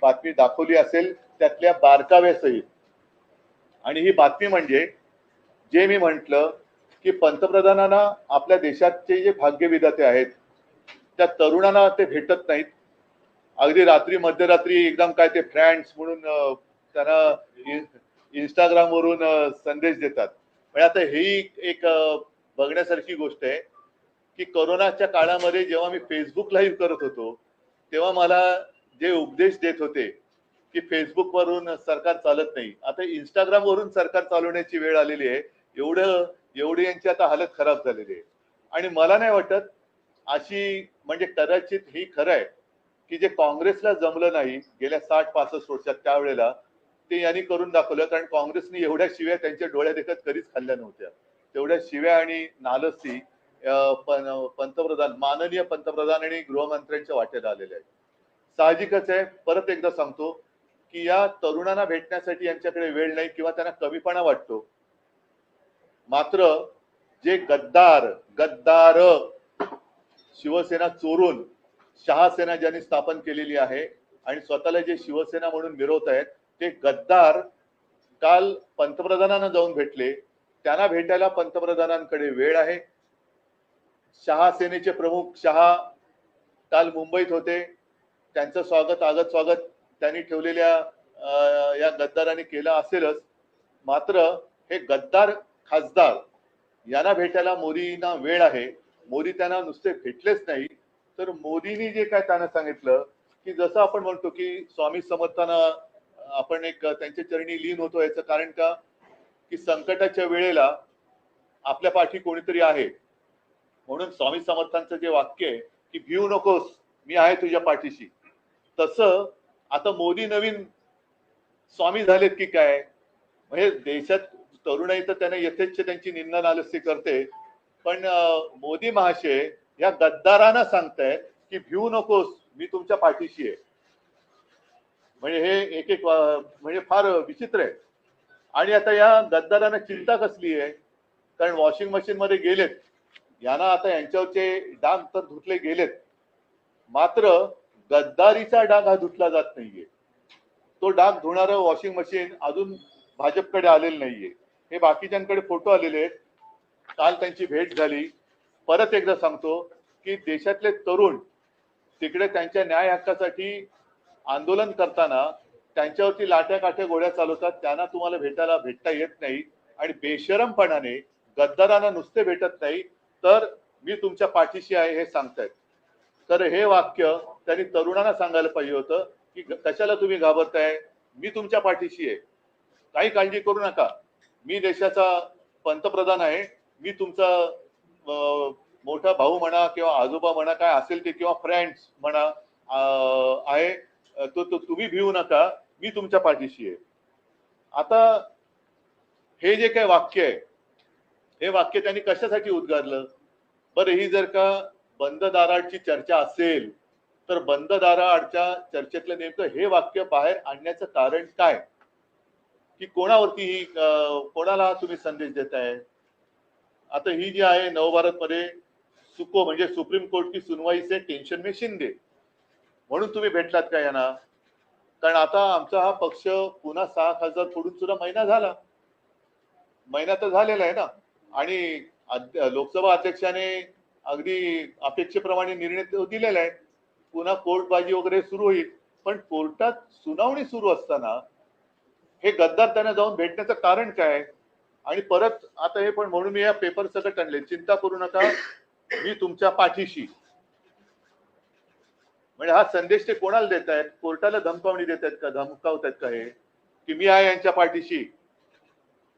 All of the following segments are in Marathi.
बातमी दाखवली असेल त्यातल्या बारकाव्यासहित। आणि ही बातमी म्हणजे जे मी म्हटलं की पंतप्रधानांना आपल्या देशाचे जे भाग्यविधाते आहेत त्या तरुणांना ते भेटत नाहीत। अगदी रात्री मध्यरात्री एकदम काय ते फ्रेंड्स म्हणून त्यांना इंस्टाग्राम वरून संदेश देतात। म्हणजे आता ही एक बघण्यासारखी गोष्ट आहे की कोरोनाच्या काळामध्ये जेव्हा मी फेसबुक लाईव्ह करत होतो तेव्हा मला जे उपदेश देत होते की फेसबुक वरून सरकार चालत नाही, आता इंस्टाग्राम वरून सरकार चालवण्याची वेळ आलेली आहे। एवढी यांची आता हालत खराब झालेली आहे। आणि मला नाही वाटत अशी म्हणजे कदाचित ही खरं आहे की जे काँग्रेसला जमलं नाही गेल्या 60-65 वर्षात त्यावेळेला ते यांनी करून दाखवलं। कारण काँग्रेसने एवढ्या शिव्या त्यांच्या डोळ्या देखत कधीच खाल्ल्या नव्हत्या। तेवढ्या शिव्या आणि नालस्ती पंतप्रधान माननीय पंतप्रधान आणि गृहमंत्र्यांच्या वाटेला आलेल्या आहेत। साहजिकच आहे, परत एकदा सांगतो की या तरुणांना भेटण्यासाठी यांच्याकडे वेळ नाही किंवा त्यांना कमीपणा वाटतो। मात्र जे गद्दार शिवसेना चोरून शहासेना ज्यांनी स्थापन केलेली आहे आणि स्वतःला जे शिवसेना म्हणून मिरवत आहेत ते गद्दार काल पंतप्रधानांना जाऊन भेटले। त्यांना भेटायला पंतप्रधानांकडे वेळ आहे। शहासेनेचे प्रमुख शहा काल मुंबईत होते, त्यांचं स्वागत त्यांनी ठेवलेल्या या गद्दारांनी केलं असेलच। मात्र हे गद्दार खासदार यांना भेटायला मोदींना वेळ आहे। मोदी त्यांना नुसते भेटलेच नाही तर मोदींनी जे काय त्यांना सांगितलं की जसं आपण म्हणतो की स्वामी समर्थांना आपण एक त्यांच्या चरणी लीन होतो, याचं कारण का की संकटाच्या वेळेला आपल्या पाठी कोणीतरी आहे। म्हणून स्वामी समर्थांचं जे वाक्य आहे की भिऊ नकोस मी आहे तुझ्या पाठीशी, तसं आता मोदी नवीन स्वामी झालेत की काय। म्हणजे देशात तरुणाई तर त्यांना यथेच्छ त्यांची निंदा नालस्ती करते, पण मोदी महाशय या गद्दारांना सांगतायत की भिऊ नकोस मी तुमच्या पाठीशी आहे। म्हणजे हे एक म्हणजे फार विचित्र आहे। आणि आता या गद्दारांना चिंता कसली आहे, कारण वॉशिंग मशीन मध्ये गेलेत, यांना आता यांच्यावरचे डाग तर धुतले गेलेत, मात्र गद्दारीचा डाग हा धुतला जात नाहीये। तो डाग धुणारं वॉशिंग मशीन अजून भाजपकडे आलेलं नाहीये। हे बाकीच्यांकडे फोटो आलेले आहेत, काल त्यांची भेट झाली। परत एकदा सांगतो की देशातले तरुण तिकडे त्यांच्या न्याय हक्कासाठी आंदोलन करताना त्यांच्यावरती लाट्या काठ्या गोळ्या चालवतात, त्यांना तुम्हाला भेटता येत नाही आणि बेशरमपणाने गद्दारांना नुसते भेटत नाही तर मी तुमच्या पाठीशी आहे हे सांगतायत। तर हे वाक्य त्यांनी तरुणांना सांगायला पाहिजे होतं की कशाला तुम्ही घाबरताय, मी तुमच्या पाठीशी आहे, काही काळजी करू नका, मी देशाचा पंतप्रधान आहे, मी तुमचा मोठा भाऊ म्हणा किंवा आजोबा म्हणा काय असेल ते किंवा फ्रेंड्स म्हणा आहे, तो तुम्ही भिवू नका, मी तुमच्या पाठीशी आहे। आता हे जे काही वाक्य आहे हे वाक्य त्यांनी कशासाठी उद्गारलं बरं? ही जर का बंद दाराआडची चर्चा असेल तर बंद दाराआडच्या चर्चेतलं नेमकं हे वाक्य बाहेर आणण्याचं कारण काय, की कोणावरती ही कोणाला तुम्ही संदेश देताय? आता ही जी आहे नवभारत मध्ये सुको म्हणजे सुप्रीम कोर्ट की सुनवाई से टेंशन में शिंदे म्हणून तुम्ही भेटलात का यांना? कारण आता आमचा हा पक्ष पुन्हा 6 खासदार फोडून सुद्धा महिना तर झालेला आहे ना। आणि लोकसभा अध्यक्षाने अगदी अपेक्षेप्रमाणे निर्णय दिलेला आहे, पुन्हा कोर्टबाजी वगैरे सुरू होईल। पण कोर्टात सुनावणी सुरू असताना हे गद्दार त्यांना जाऊन भेटण्याचं कारण काय? आणि परत आता हे पण म्हणून मी या पेपर सकट आणले, चिंता करू नका मी तुमच्या पाठीशी। म्हणजे हा संदेश ते कोणाला देत आहेत? कोर्टाला धमकावणी देत आहेत का, धमकावत आहेत का हे की मी आहे यांच्या पाठीशी?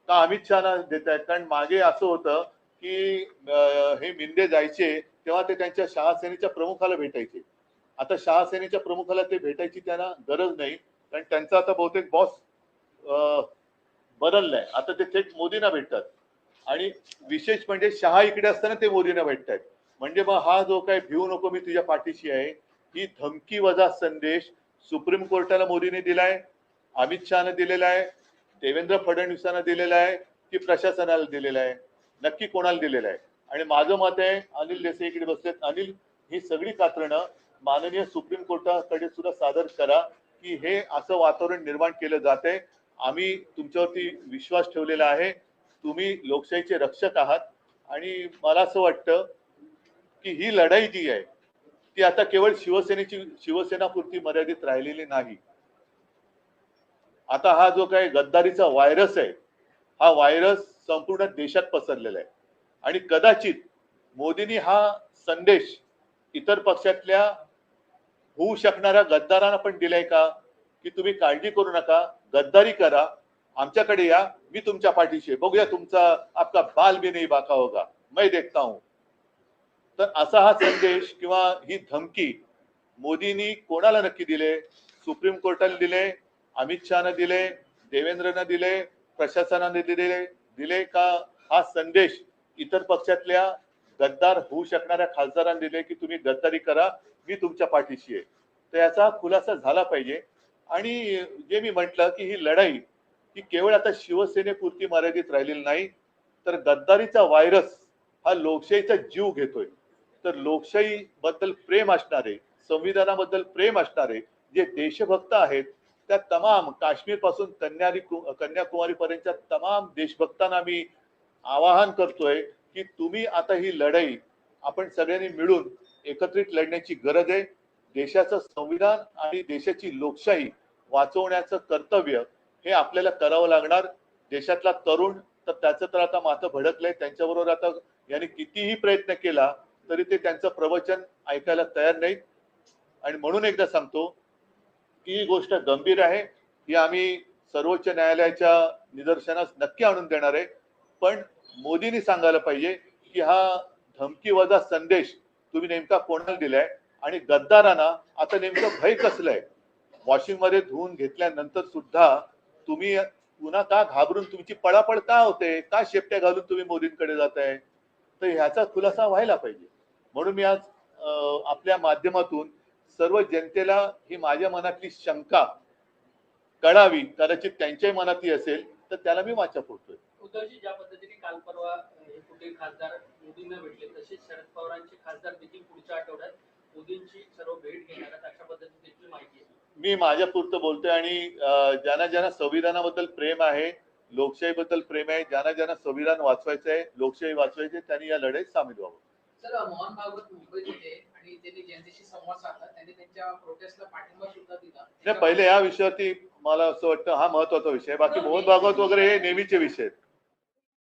का अमित शहाना देत आहेत? कारण मागे असं होतं की हे मिंदे जायचे तेव्हा ते त्यांच्या शहासेनेच्या प्रमुखाला भेटायचे। आता शहासेनेच्या प्रमुखाला ते भेटायची त्यांना गरज नाही, कारण त्यांचा आता बहुतेक बॉस बदललाय, आता ते थेट मोदींना भेटतात। आणि विशेष म्हणजे शहा इकडे असताना ते मोदींना भेटतात। म्हणजे मग हा जो काय भिवू नको मी तुझ्या पाठीशी आहे ही धमकी वजा संदेश सुप्रीम कोर्टाला मोदींनी दिलाय, अमित शहाने दिलेला आहे, देवेंद्र फडणवीसांना दिलेला आहे की प्रशासनाला दिलेला आहे? नक्की कोणाला दिलेला आहे? आणि माझं मत आहे, अनिल देसाई इकडे बसलेत, अनिल ही सगळी कात्रणं माननीय सुप्रीम कोर्टाकडे सुद्धा सादर करा की हे असं वातावरण निर्माण केलं जाते. आम्ही तुमच्यावरती विश्वास ठेवलेला आहे. तुम्ही लोकशाहीचे रक्षक आहात आणि मला असं वाटतं की ही लढाई जी आहे ती आता केवळ शिवसेनापुरती मर्यादित राहिलेली नाही. आता हा जो काही गद्दारीचा व्हायरस आहे, हा व्हायरस संपूर्ण देशात पसरलेला आहे आणि कदाचित मोदींनी हा संदेश इतर पक्षातल्या होऊ शकणाऱ्या गद्दारांना पण दिलाय का, की तुम्ही काळजी करू नका, गद्दारी करा, आमच्याकडे या, मी तुमच्या पाठीशी आहे, बघूया तुमचा आपका बाल भी नहीं बाका होगा, मैं देखता हूं. तर असा हा संदेश किंवा ही धमकी मोदींनी कोणाला नक्की दिले? सुप्रीम कोर्टाला दिले, अमित शहाना दिले, देवेंद्रना दिले, प्रशासनाने दिले दिले का हा संदेश इतर पक्षातल्या गद्दार होऊ शकणाऱ्या खासदारांना दिले की तुम्ही गद्दारी करा, मी तुमच्या पाठीशी आहे. तर याचा खुलासा झाला पाहिजे. आणि जे मी म्हटलं की ही लढाई ही केवळ आता शिवसेनेपुरती मर्यादित राहिलेली नाही, तर गद्दारीचा व्हायरस हा लोकशाहीचा जीव घेतोय. तर लोकशाही बद्दल प्रेम असणारे, संविधानाबद्दल प्रेम असणारे जे देशभक्त आहेत, त्या तमाम काश्मीर पासून कन्याकुमारी पर्यंतच्या तमाम देशभक्तांना मी आवाहन करतोय की तुम्ही आता ही लढाई आपण सगळ्यांनी मिळून एकत्रित लढण्याची गरज आहे. देशाचं संविधान आणि देशाची लोकशाही वाचवण्याचं कर्तव्य हे आपल्याला करावं लागणार. देशातला तरुण तर त्याचं तर आता माथं भडकलंय, त्यांच्याबरोबर आता यांनी कितीही प्रयत्न केला तरी ते त्यांचं प्रवचन ऐकायला तयार नाहीत. आणि म्हणून एकदा सांगतो की ही गोष्ट गंभीर आहे, ही आम्ही सर्वोच्च न्यायालयाच्या निदर्शनास नक्की आणून देणार आहे. पण मोदींनी सांगायला पाहिजे की हा धमकी वजा संदेश तुम्ही नेमका कोणाला दिलाय आणि गद्दारांना आता नेमकं भय कसलंय. वॉशिंग मध्ये धुवून घेतल्यानंतर सुद्धा तुम्ही पुन्हा का घाबरून तुमची पळापळ का होते, का शेपट्या घालून तुम्ही मोदींकडे जाताय, तर ह्याचा खुलासा व्हायला पाहिजे. म्हणून मी आज आपल्या माध्यमातून सर्व जनतेला ही माझ्या मनातली शंका कळावी, कदाचित त्यांच्याही मनातली असेल तर त्याला मी वाचा फोडतोय. उद्धवजी ज्या पद्धतीने काल परवा हे कुठे खासदार मोदींना भेटले, तसेच शरद पवारांचे खासदार देखील पुढच्या आठवड्यात मोदींची सर्व भेट घेणार आहेत, अशा पद्धतीने देखील माहिती आहे. मी माझ्या पुरतं बोलतोय आणि ज्यांना ज्यांना संविधानाबद्दल प्रेम आहे, लोकशाहीबद्दल प्रेम आहे, ज्यांना ज्यांना संविधान वाचवायचं आहे, लोकशाही वाचवायची, त्यांनी या लढाईत सामील व्हावं. सर, मोहन भागवत मुंबईत होते आणि त्यांनी जनतेशी संवाद साधला, त्यांनी त्यांच्या प्रोटेस्टला पाठिंबा सुद्धा दिला. नाही, पहिले या विषयावरती मला असं वाटतं हा महत्वाचा विषय आहे. बाकी मोहन भागवत वगैरे हे नेहमीचे विषय आहेत.